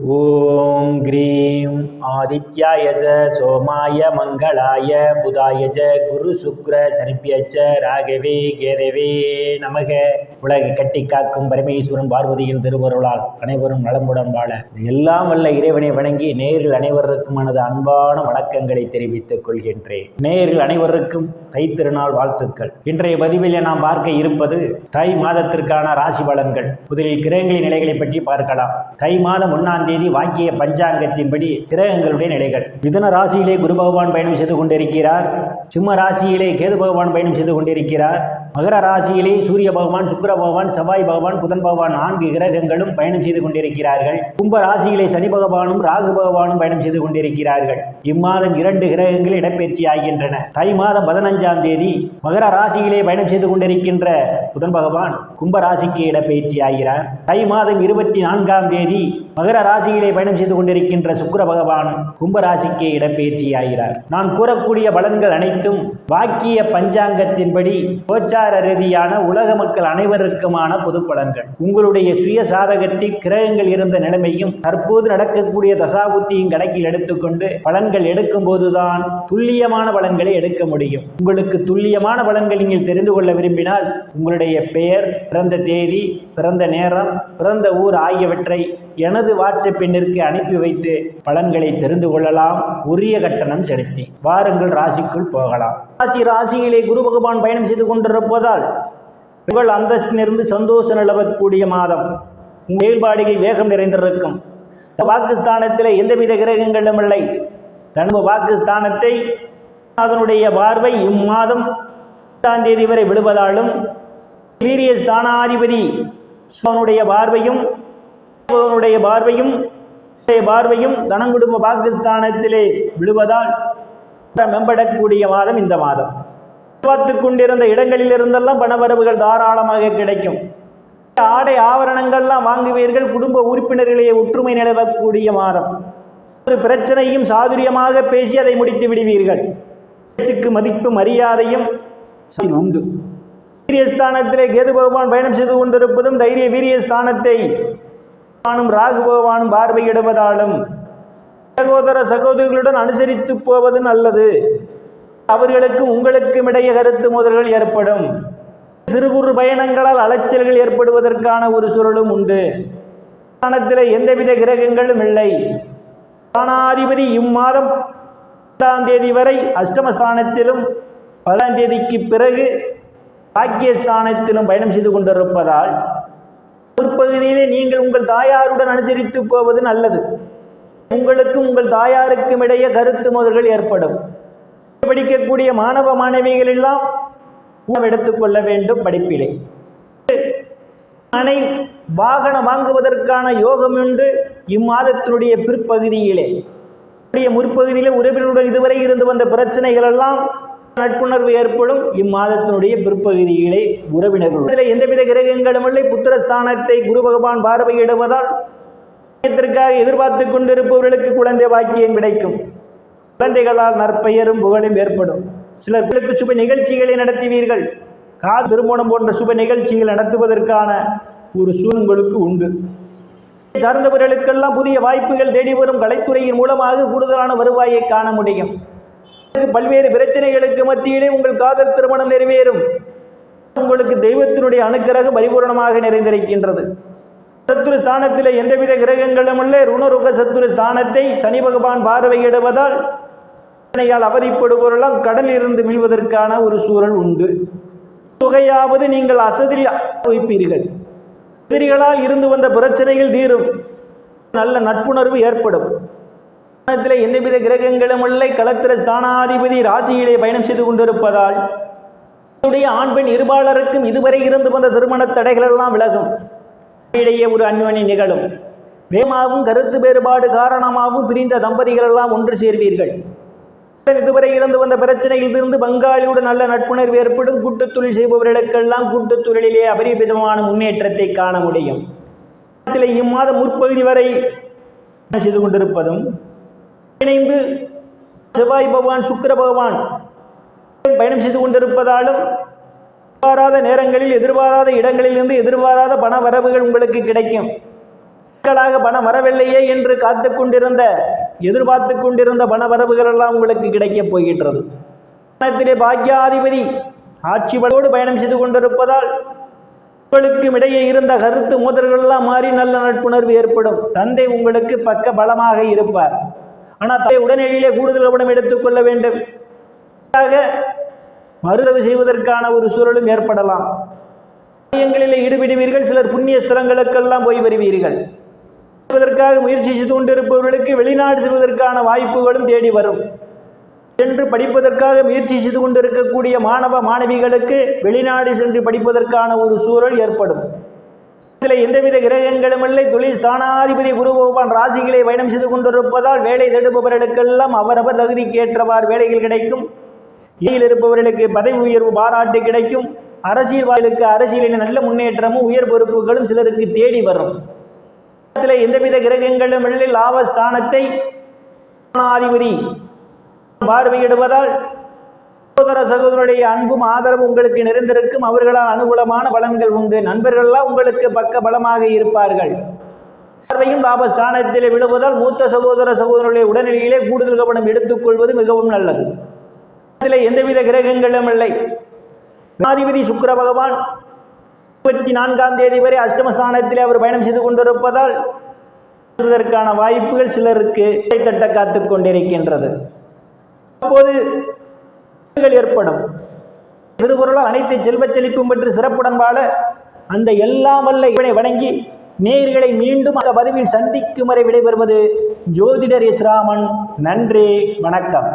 ஓம் cream ஆதித்யாய சோமாய மங்களாய புதாய குரு சுக்ர சனிப்பியச்ச ராகவே கேதவே நமக. உலக கட்டி காக்கும் பரமேஸ்வரன் பார்வதியின் திருவருளால் அனைவரும் நலமுடன் வாழ எல்லாம் வல்ல இறைவனை வணங்கி நேயர்கள் அனைவருக்கும் எனது அன்பான வணக்கங்களை தெரிவித்துக் கொள்கின்றேன். நேயர்கள் அனைவருக்கும் தை திருநாள் வாழ்த்துக்கள். இன்றைய பதிவில் நாம் பார்க்க இருப்பது தை மாதத்திற்கான ராசி பலன்கள். முதலில் கிரகங்களின் நிலைகளை பற்றி பார்க்கலாம். தை மாதம் 1ஆம் தேதி வாக்கிய பஞ்சாங்கத்தின்படி கிரகங்களுடைய நிலைகள். மிதுன ராசியிலே குரு பகவான் பயணம் செய்து கொண்டிருக்கிறார். சிம்ம ராசியிலே கேது பகவான் பயணம் செய்து கொண்டிருக்கிறார். மகர ராசியிலே சூரிய பகவான், சுக்கிர பகவான், செவ்வாய் பகவான், புதன் பகவான் 4 கிரகங்களும் பயணம் செய்து கொண்டிருக்கிறார்கள். கும்ப ராசியிலே சனி பகவானும் ராகு பகவானும் பயணம் செய்து கொண்டிருக்கிறார்கள். இம்மாதம் 2 கிரகங்கள் இடப்பெயர்ச்சி ஆகின்றன. தை மாதம் 15ஆம் தேதி மகர ராசியிலே பயணம் செய்து கொண்டிருக்கின்ற புதன் பகவான் கும்ப ராசிக்கு இடப்பெயர்ச்சி ஆகிறார். தை மாதம் 24ஆம் தேதி மகர ராசியிலே பயணம் செய்து கொண்டிருக்கின்ற சுக்கிர பகவான் கும்ப ராசிக்கு இடப்பெயர்ச்சி ஆகிறார். நான் கூறக்கூடிய பலன்கள் அனைத்தும் வாக்கிய பஞ்சாங்கத்தின்படி கோச்சார ரீதியான உலக மக்கள் அனைவருக்குமான பொது பலன்கள். உங்களுடைய சுய சாதகத்தில் கிரகங்கள் இருந்த நிலைமையும் தற்போது நடக்கக்கூடிய தசாபுத்தியும் கணக்கில் எடுத்துக்கொண்டு பலன்கள் எடுக்கும் போதுதான் துல்லியமான பலன்களை எடுக்க முடியும். உங்களுக்கு துல்லியமான பலன்கள் நீங்கள் தெரிந்து கொள்ள விரும்பினால் உங்களுடைய பெயர், பிறந்த தேதி, பிறந்த நேரம், பிறந்த ஊர் ஆகியவற்றை எனது வாட்ஸ்அப் எண்ணிற்கு அனுப்பி வைத்து பலன்களை தெரிந்து கொள்ளலாம். உரிய கட்டணம் செலுத்தி வாருங்கள் ராசிக்குள் போகலாம். ராசியிலே குரு பகவான் பயணம் செய்து கொண்டிருப்பதால் உங்கள் அந்தஸ்திலிருந்து சந்தோஷம் நிலவக்கூடிய மாதம். செயல்பாடுகள் வேகம் நிறைந்திருக்கும். பாகிஸ்தானத்தில் எந்தவித கிரகங்களும் இல்லை. தன்ம பாகிஸ்தானத்தை அதனுடைய பார்வை இம்மாதம் 8ஆம் தேதி வரை விழுவதாலும் வீரிய ஸ்தானாதிபதி அவனுடைய பார்வையும் தனங்குடும்ப பாகிஸ்தானத்திலே விழுவதால் மேம்படக்கூடிய மாதம் இந்த மாதம். பார்த்து கொண்டிருந்த இடங்களில் இருந்தெல்லாம் பணவரவுகள் தாராளமாக கிடைக்கும். ஆடை ஆபரணங்கள்லாம் வாங்குவீர்கள். குடும்ப உறுப்பினர்களே ஒற்றுமை நிலவக்கூடிய மாதம். ஒரு பிரச்சனையும் சாதுரியமாக பேசி அதை முடித்து விடுவீர்கள். பேச்சுக்கு மதிப்பு மரியாதையும் உண்டு. வீரியஸ்தானத்திலே கேது பகவான் பயணம் செய்து கொண்டிருப்பதும் தைரிய வீரியஸ்தானத்தை ராகு பகவானும் பார்வையிடுவதாலும் சகோதர சகோதரிகளுடன் அனுசரித்து போவது நல்லது. அவர்களுக்கு உங்களுக்கும் இடையே கருத்து மோதல்கள் ஏற்படும். சிறு குறு பயணங்களால் அலைச்சல்கள் ஏற்படுவதற்கான ஒரு சூழலும் உண்டு. ஸ்தானத்தில் எந்தவித கிரகங்களும் இல்லை. ஸ்தானாதிபதி இம்மாதம் 8ஆம் தேதி வரை அஷ்டமஸ்தானத்திலும் 10ஆம் தேதிக்கு பிறகு பாக்கியஸ்தானத்திலும் பயணம் செய்து கொண்டிருப்பதால் முற்பகுதியிலே நீங்கள் உங்கள் தாயாருடன் அனுசரித்து போவது நல்லது. உங்களுக்கும் உங்கள் தாயாருக்கும் இடையே கருத்து மோதல்கள் ஏற்படும். படிக்கக்கூடிய மாணவ மாணவிகள் எல்லாம் எடுத்துக்கொள்ள வேண்டும். படிப்பிலே வாகனம் வாங்குவதற்கான யோகம் உண்டு. இம்மாதத்தினுடைய பிற்பகுதியிலே முற்பகுதியிலே உறவினருடன் இதுவரை இருந்து வந்த பிரச்சனைகள் எல்லாம் நட்புணர்வு ஏற்படும். இம்மாதத்தினுடைய பிற்பகுதியிலே உறவினர்கள் எந்தவித கிரகங்களும் இல்லை. புத்திரஸ்தானத்தை குரு பகவான் பார்வையிடுவதால் எதிர்பார்த்து கொண்டிருப்பவர்களுக்கு குழந்தை பாக்கியம் கிடைக்கும். குழந்தைகளால் நற்பெயரும் புகழும் ஏற்படும். சிலர்களுக்கு சுப நிகழ்ச்சிகளை நடத்துவீர்கள். காது திருமணம் போன்ற சுப நிகழ்ச்சிகள் நடத்துவதற்கான ஒரு சூழல் உங்களுக்கு உண்டு. சார்ந்தவர்களுக்கெல்லாம் புதிய வாய்ப்புகள் தேடி வரும். கலைத்துறையின் மூலமாக கூடுதலான வருவாயை காண முடியும். பல்வேறு பிரச்சனைகளுக்கு மத்தியிலே உங்கள் காதல் திருமணம் நிறைவேறும். உங்களுக்கு தெய்வத்தினுடைய அனுக்கிரகம் பரிபூர்ணமாக நிறைந்திருக்கின்றது. சத்துரு ஸ்தானத்தில் எந்தவித கிரகங்களும் இல்லை. ருணருக சத்துரு ஸ்தானத்தை சனி பகவான் பார்வையிடுவதால் அவதிப்படுபவரெல்லாம் கடலில் இருந்து மீள்வதற்கான ஒரு சூழல் உண்டு. தொகையாவது நீங்கள் அசதில் வைப்பீர்கள். எதிரிகளால் இருந்து வந்த பிரச்சனைகள் தீரும். நல்ல நட்புணர்வு ஏற்படும். எந்தவித கிரகங்களும் இல்லை. களத்திர ஸ்தானாதிபதி ராசியிலே பயணம் செய்து கொண்டிருப்பதால் ஆண் பெண் இருபாலருக்கும் இதுவரை இருந்து வந்த திருமண தடைகள் எல்லாம் விலகும். இடையே ஒரு அந்யோன்யம் நிகழும். வேகமாகவும் கருத்து வேறுபாடு காரணமாகவும் பிரிந்த தம்பதிகள் எல்லாம் ஒன்று சேர்வீர்கள். இதுவரை இருந்து வந்த பிரச்சனையில் இருந்து பங்காளியுடன் நல்ல நட்புணர்வு ஏற்படும். கூட்டுத் தொழில் செய்பவர்களுக்கெல்லாம் கூட்டுத் தொழிலிலே அபரிமிதமான முன்னேற்றத்தை காண முடியும். இம்மாதம் முற்பகுதி வரை செய்து கொண்டிருப்பதும் இணைந்து செவ்வாய் பகவான், சுக்கிர பகவான் பயணம் செய்து கொண்டிருப்பதாலும் எதிர்பாராத நேரங்களில் எதிர்பாராத இடங்களிலிருந்து எதிர்பாராத பண வரவுகள் உங்களுக்கு கிடைக்கும். பணம் வரவில்லையே என்று காத்து கொண்டிருந்த எதிர்பார்த்து கொண்டிருந்த பண வரவுகள் எல்லாம் உங்களுக்கு கிடைக்கப் போகின்றது. பாக்கியாதிபதி ஆட்சி பலோடு பயணம் செய்து கொண்டிருப்பதால் உங்களுக்கும் இடையே இருந்த கருத்து மோதல்கள் எல்லாம் மாறி நல்ல நட்புணர்வு ஏற்படும். தந்தை உங்களுக்கு பக்க பலமாக இருப்பார். ஆனால் தந்தை உடனடியிலே கூடுதல் கவனம் எடுத்துக்கொள்ள வேண்டும். மறுதவு செய்வதற்கான ஒரு சூழலும் ஏற்படலாம். காரியங்களிலே ஈடுபடுவீர்கள். சிலர் புண்ணிய ஸ்தலங்களுக்கெல்லாம் போய் வருவீர்கள். அதற்காக முயற்சி செய்து கொண்டிருப்பவர்களுக்கு வெளிநாடு செல்வதற்கான வாய்ப்புகளும் தேடி வரும். சென்று படிப்பதற்காக முயற்சி செய்து கொண்டிருக்கக்கூடிய மாணவ மாணவிகளுக்கு வெளிநாடு சென்று படிப்பதற்கான ஒரு சூழல் ஏற்படும். இதில் எந்தவித கிரகங்களும் இல்லை. தொழில் ஸ்தானாதிபதி குரு பகவான் ராசிகளை பயணம் செய்து கொண்டிருப்பதால் வேலை தேடுபவர்களுக்கெல்லாம் அவரவர் தகுதிக்கு ஏற்றவாறு வேலைகள் கிடைக்கும். இடையில் இருப்பவர்களுக்கு பதவி உயர்வு பாராட்டு கிடைக்கும். அரசியல்வாதிகளுக்கு அரசியலின் நல்ல முன்னேற்றமும் உயர் பொறுப்புகளும் சிலருக்கு தேடி வரும். எந்தவித கிரகங்களும் இல்லை. லாபஸ்தானத்தை அதிபதி பார்வையிடுவதால் சகோதரருடைய அன்பும் ஆதரவும் உங்களுக்கு நிறைந்திருக்கும். அவர்களால் அனுகூலமான பலன்கள் உண்டு. நண்பர்கள்லாம் உங்களுக்கு பக்க பலமாக இருப்பார்கள். பார்வையும் லாபஸ்தானத்தில் விழுவதால் மூத்த சகோதரருடைய உடல்நிலையிலே கூடுதல் கவனம் எடுத்துக்கொள்வது மிகவும் நல்லது. எந்தவித கிரகங்களும் இல்லை. அதிபதி சுக்கிர பகவான் 24ஆம் தேதி வரை அஷ்டமஸ்தானத்திலே அவர் பயணம் செய்து கொண்டிருப்பதால் இதற்கான வாய்ப்புகள் சிலருக்கு தட்ட காத்து கொண்டிருக்கின்றது. அப்போது ஏற்படும் திருக்குறளால் அனைத்து செல்வச் செழிப்பும் பெற்று சிறப்புடன் வாழ அந்த எல்லாம் வல்ல இவனை வணங்கி நேயர்களை மீண்டும் அந்த பதிவில் சந்திக்கும் வரை விடைபெறுவது ஜோதிடர் எஸ் ராமன். நன்றி, வணக்கம்.